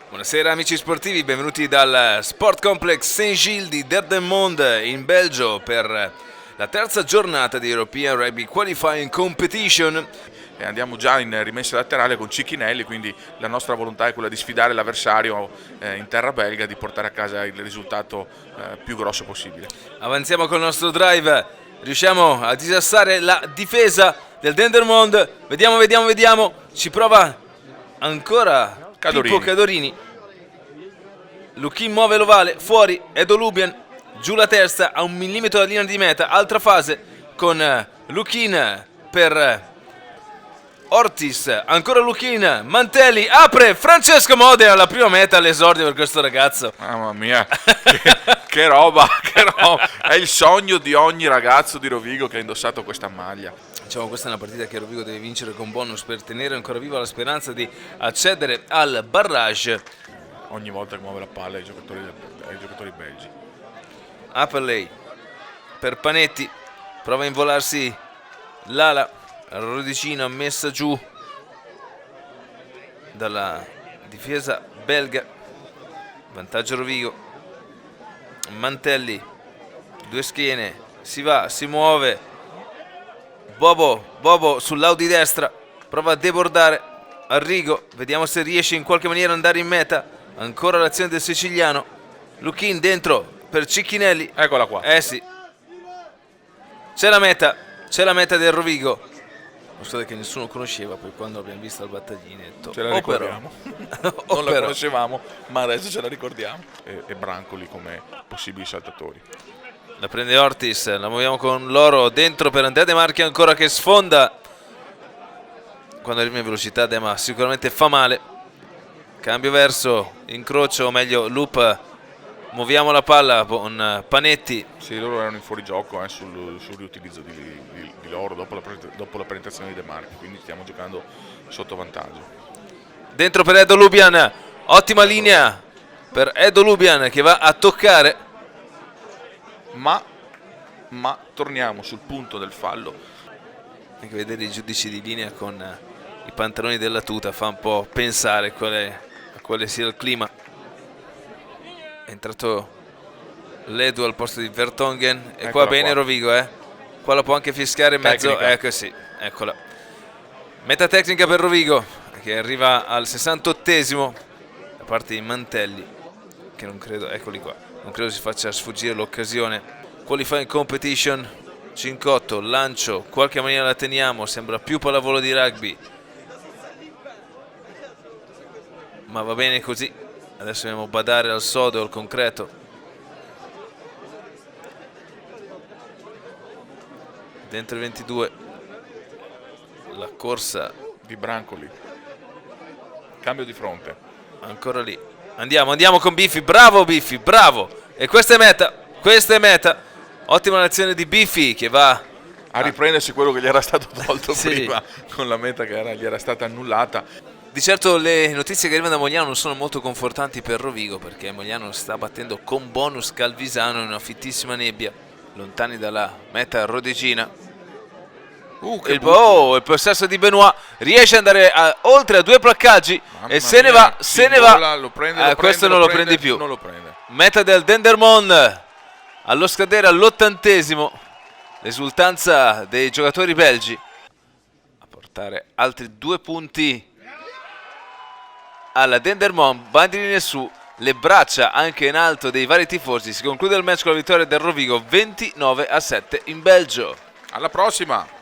Buonasera amici sportivi, benvenuti dal Sport Complex Saint-Gilles di Dendermonde in Belgio per la terza giornata di European Rugby Qualifying Competition. E andiamo già in rimessa laterale con Cicchinelli, quindi la nostra volontà è quella di sfidare l'avversario in terra belga, di portare a casa il risultato più grosso possibile. Avanziamo con il nostro drive, riusciamo a disassare la difesa del Dendermonde, vediamo, ci prova ancora Pippo Cadorini. Lukin muove l'ovale, fuori, Edo Lubian, giù la testa a 1 millimetro dalla linea di meta, altra fase con Lukin per Ortiz, ancora Lukin, Mantelli, apre, Francesco Modena, la prima meta all'esordio per questo ragazzo. Mamma mia, che roba, è il sogno di ogni ragazzo di Rovigo che ha indossato questa maglia. Diciamo, questa è una partita che Rovigo deve vincere con bonus per tenere ancora viva la speranza di accedere al barrage. Ogni volta che muove la palla ai giocatori belgi. Appley per Panetti, prova a involarsi l'ala, Rodicina messa giù dalla difesa belga, vantaggio Rovigo. Mantelli, due schiene, si va, si muove, Bobo sull'Audi destra, prova a debordare, Arrigo, vediamo se riesce in qualche maniera ad andare in meta. Ancora l'azione del siciliano, Lukin dentro per Cicchinelli. Eccola qua. Sì, c'è la meta del Rovigo. Scusate che nessuno conosceva, poi quando abbiamo visto al battaglino ce la ricordiamo. Non la conoscevamo, ma adesso ce la ricordiamo. E Brancoli come possibili saltatori. La prende Ortiz, la muoviamo con Loro dentro per Andrea De Marchi ancora che sfonda. Quando arriva in velocità Dema sicuramente fa male. Cambio verso, incrocio, o meglio loop, muoviamo la palla con Panetti. Sì, loro erano in fuorigioco sul riutilizzo di Loro dopo la penetrazione di De Marchi, quindi stiamo giocando sotto vantaggio. Dentro per Edo Lubian, ottima linea per Edo Lubian che va a toccare. Ma torniamo sul punto del fallo. Anche vedere i giudici di linea con i pantaloni della tuta fa un po' pensare a quale sia il clima. È entrato Ledu al posto di Vertonghen e qua bene Rovigo, qua la può anche fischiare in mezzo. Ecco, sì, eccola. Meta tecnica per Rovigo che arriva al 68esimo da parte di Mantelli, che non credo, eccoli qua, non credo si faccia sfuggire l'occasione. Qualifying competition 5-8, lancio, qualche maniera la teniamo, sembra più pallavolo di rugby, ma va bene così. Adesso dobbiamo badare al sodo, al concreto. Dentro il 22 la corsa di Brancoli, cambio di fronte, ancora lì, andiamo con Biffi, bravo Biffi, bravo, e questa è meta, ottima l'azione di Biffi che va a riprendersi quello che gli era stato tolto prima con la meta che gli era stata annullata. Di certo le notizie che arrivano da Mogliano non sono molto confortanti per Rovigo, perché Mogliano sta battendo con bonus Calvisano in una fittissima nebbia, lontani dalla meta rodegina. Il possesso di Benoit riesce ad andare oltre a 2 placcaggi. Mamma e se mia, ne va, lo prende, questo non lo prende più. Non lo prende. Meta del Dendermonde allo scadere all'80esimo, l'esultanza dei giocatori belgi a portare altri 2 punti alla Dendermonde. Bandierine su, le braccia anche in alto dei vari tifosi. Si conclude il match con la vittoria del Rovigo 29-7 in Belgio. Alla prossima!